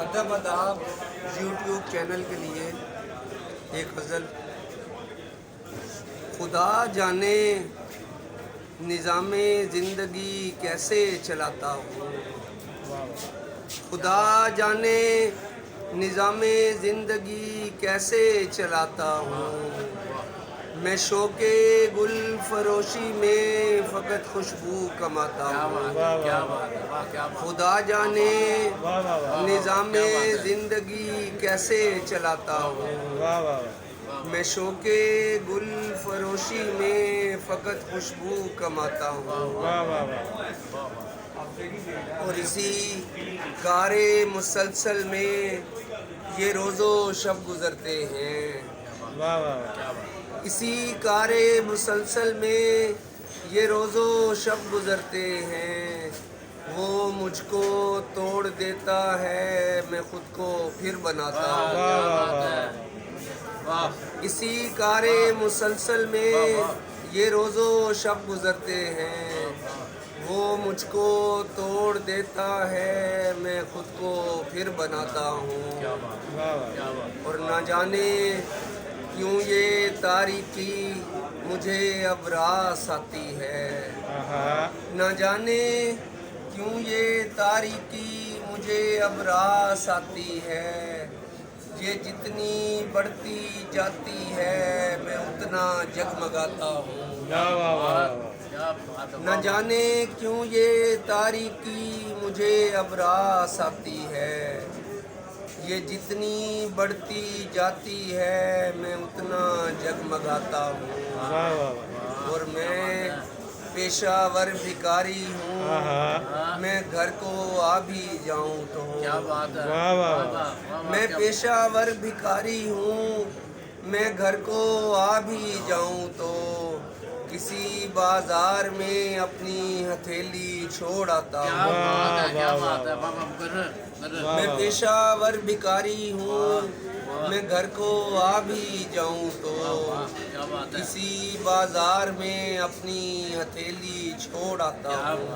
ادب آداب YouTube channel کے لیے ایک غزل۔ خدا جانے نظام زندگی کیسے چلاتا ہوں، خدا جانے نظام زندگی کیسے چلاتا ہوں، میں شوق گل فروشی میں فقط خوشبو کماتا ہوں۔ خدا جانے نظام زندگی کیسے چلاتا ہوں، میں شوق گل فروشی میں فقط خوشبو کماتا ہوں، اور اسی کار مسلسل میں یہ روز و شب گزرتے ہیں، اسی کار مسلسل میں یہ روز و شب گزرتے ہیں، وہ مجھ کو توڑ دیتا ہے میں خود کو پھر بناتا ہوں۔ اسی کار مسلسل میں یہ روز و شب گزرتے ہیں، وہ مجھ کو توڑ دیتا ہے میں خود کو پھر بناتا ہوں، اور نہ جانے کیوں یہ تاریکی مجھے اب راس آتی ہے، نہ جانے کیوں یہ تاریکی مجھے اب راس آتی ہے، یہ جتنی بڑھتی جاتی ہے میں اتنا جگمگاتا ہوں۔ نہ جانے کیوں یہ تاریکی مجھے اب راس آتی ہے، یہ جتنی بڑھتی جاتی ہے میں اتنا جگمگاتا ہوں، اور میں پیشہ ور بھکاری ہوں، میں گھر کو آ بھی جاؤں تو میں پیشہ ور بھکاری ہوں، میں گھر کو آ بھی جاؤں تو کسی بازار میں اپنی ہتھیلی چھوڑ آتا ہوں۔ میں پیشہ ور بھکاری ہوں، میں گھر کو آ بھی جاؤں تو کسی بازار میں اپنی ہتھیلی چھوڑ آتا ہوں۔